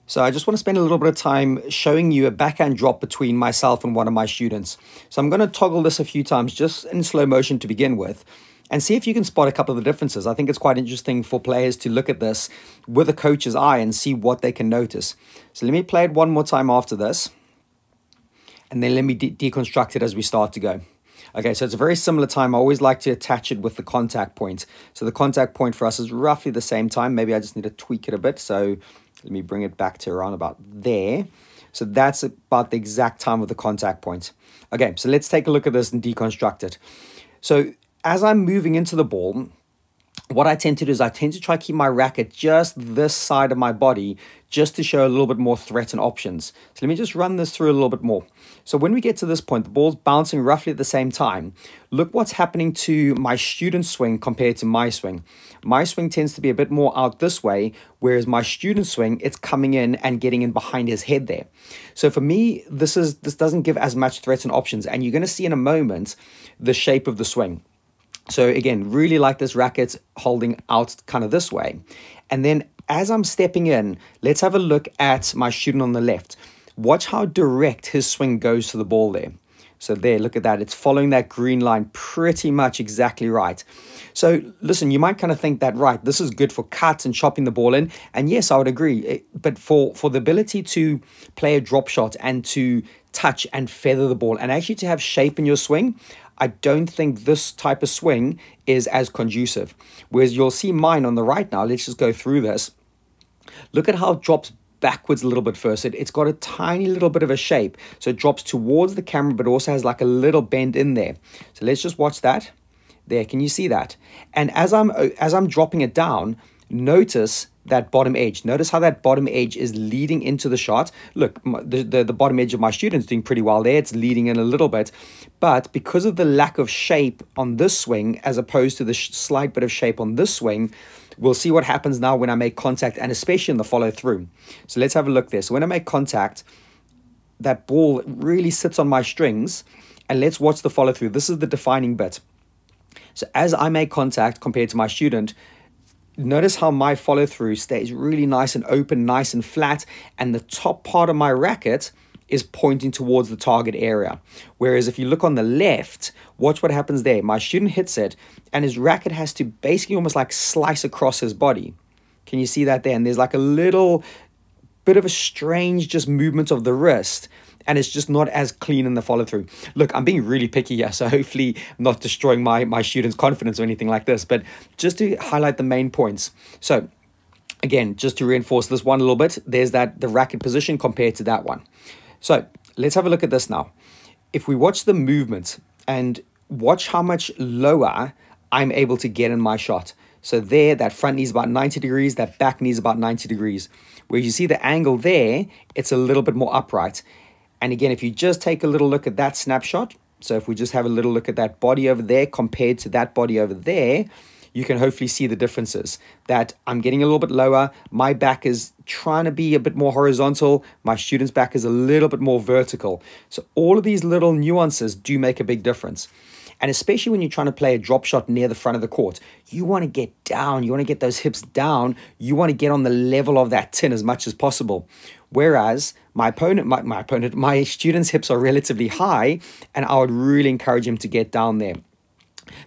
So I just want to spend a little bit of time showing you a backhand drop between myself and one of my students. So I'm going to toggle this a few times just in slow motion to begin with and see if you can spot a couple of the differences. I think it's quite interesting for players to look at this with a coach's eye and see what they can notice. So let me play it one more time after this, and then let me deconstruct it as we start to go. Okay, so it's a very similar time. I always like to attach it with the contact point. So the contact point for us is roughly the same time. Maybe I just need to tweak it a bit. So let me bring it back to around about there. So that's about the exact time of the contact point. Okay, so let's take a look at this and deconstruct it. So as I'm moving into the ball, what I tend to do is I tend to try to keep my racket just this side of my body just to show a little bit more threat and options. So let me just run this through a little bit more. So when we get to this point, the ball's bouncing roughly at the same time. Look what's happening to my student's swing compared to my swing. My swing tends to be a bit more out this way, whereas my student's swing, it's coming in and getting in behind his head there. So for me, this doesn't give as much threats and options, and you're going to see in a moment the shape of the swing. So again, really like this racket holding out kind of this way. And then as I'm stepping in, let's have a look at my student on the left. Watch how direct his swing goes to the ball there. So there, look at that. It's following that green line pretty much exactly right. So listen, you might kind of think that, right, this is good for cuts and chopping the ball in. And yes, I would agree. But for the ability to play a drop shot and to touch and feather the ball and actually to have shape in your swing, I don't think this type of swing is as conducive. Whereas you'll see mine on the right now. Let's just go through this. Look at how it drops backwards a little bit first. It's got a tiny little bit of a shape. So it drops towards the camera, but also has like a little bend in there. So let's just watch that. There, can you see that? And as I'm dropping it down, notice that bottom edge. Notice how that bottom edge is leading into the shot. Look, the bottom edge of my student's doing pretty well there. It's leading in a little bit. But because of the lack of shape on this swing, as opposed to the slight bit of shape on this swing, we'll see what happens now when I make contact, and especially in the follow through. So let's have a look there. So when I make contact, that ball really sits on my strings, and let's watch the follow through. This is the defining bit. So as I make contact compared to my student, notice how my follow through stays really nice and open, nice and flat, and the top part of my racket is pointing towards the target area. Whereas if you look on the left, watch what happens there. My student hits it, and his racket has to basically almost like slice across his body. Can you see that there? And there's like a little bit of a strange just movement of the wrist, and it's just not as clean in the follow through. Look, I'm being really picky here, so hopefully I'm not destroying my students' confidence or anything like this, but just to highlight the main points. So again, just to reinforce this one a little bit, there's the racket position compared to that one. So let's have a look at this now. If we watch the movement and watch how much lower I'm able to get in my shot. So there, that front knee is about 90 degrees, that back knee is about 90 degrees. Where you see the angle there, it's a little bit more upright. And again, if you just take a little look at that snapshot, so if we just have a little look at that body over there compared to that body over there, you can hopefully see the differences. That I'm getting a little bit lower, my back is trying to be a bit more horizontal, my student's back is a little bit more vertical. So all of these little nuances do make a big difference. And especially when you're trying to play a drop shot near the front of the court, you want to get down, you want to get those hips down, you want to get on the level of that tin as much as possible. Whereas my student's hips are relatively high, and I would really encourage him to get down there.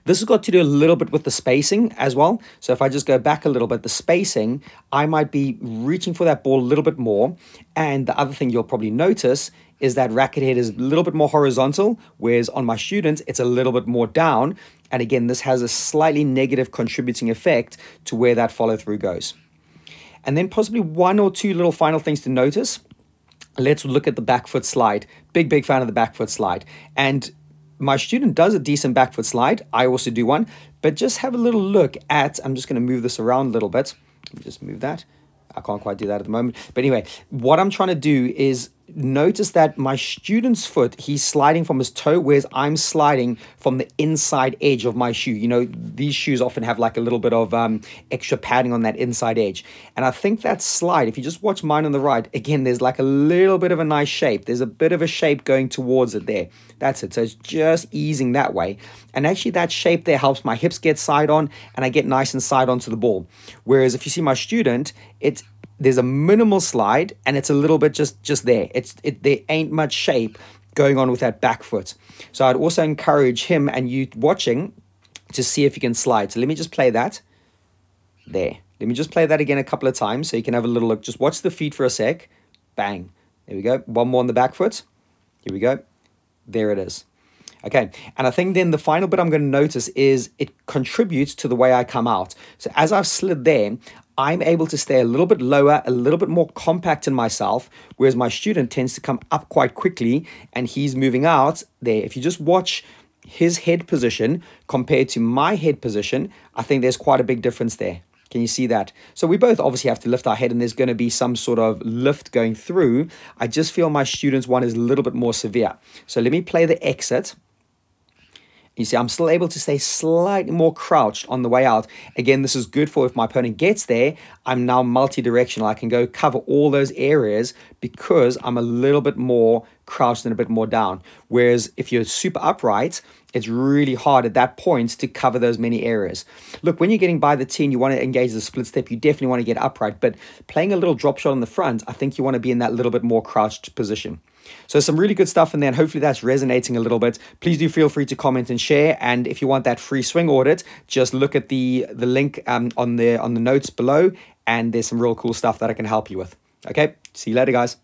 This has got to do a little bit with the spacing as well. So if I just go back a little bit, the spacing, I might be reaching for that ball a little bit more. And the other thing you'll probably notice is that racket head is a little bit more horizontal, whereas on my students, it's a little bit more down. And again, this has a slightly negative contributing effect to where that follow through goes. And then possibly one or two little final things to notice. Let's look at the back foot slide. Big fan of the back foot slide. And my student does a decent back foot slide. I also do one. But just have a little look at, I'm just going to move this around a little bit. Let me just move that. I can't quite do that at the moment. But anyway, what I'm trying to do is notice that my student's foot, he's sliding from his toe, whereas I'm sliding from the inside edge of my shoe. You know, these shoes often have like a little bit of extra padding on that inside edge. And I think that slide, if you just watch mine on the right, again, there's like a little bit of a nice shape. There's a bit of a shape going towards it there. That's it. So it's just easing that way. And actually that shape there helps my hips get side on, and I get nice and side onto the ball. Whereas if you see my student, there's a minimal slide, and it's a little bit just there. There ain't much shape going on with that back foot. So I'd also encourage him and you watching to see if you can slide. So let me just play that. There. Let me just play that again a couple of times so you can have a little look. Just watch the feet for a sec. Bang. There we go. One more on the back foot. Here we go. There it is. Okay, and I think then the final bit I'm going to notice is it contributes to the way I come out. So as I've slid there, I'm able to stay a little bit lower, a little bit more compact in myself, whereas my student tends to come up quite quickly and he's moving out there. If you just watch his head position compared to my head position, I think there's quite a big difference there. Can you see that? So we both obviously have to lift our head and there's going to be some sort of lift going through. I just feel my student's one is a little bit more severe. So let me play the exit. You see, I'm still able to stay slightly more crouched on the way out. Again, this is good for if my opponent gets there, I'm now multi-directional. I can go cover all those areas because I'm a little bit more crouched and a bit more down. Whereas if you're super upright, it's really hard at that point to cover those many areas. Look, when you're getting by the tee and you want to engage the split step, you definitely want to get upright. But playing a little drop shot on the front, I think you want to be in that little bit more crouched position. So some really good stuff in there, and hopefully that's resonating a little bit. Please do feel free to comment and share. And if you want that free swing audit, just look at the link on the notes below, and there's some real cool stuff that I can help you with. Okay, see you later, guys.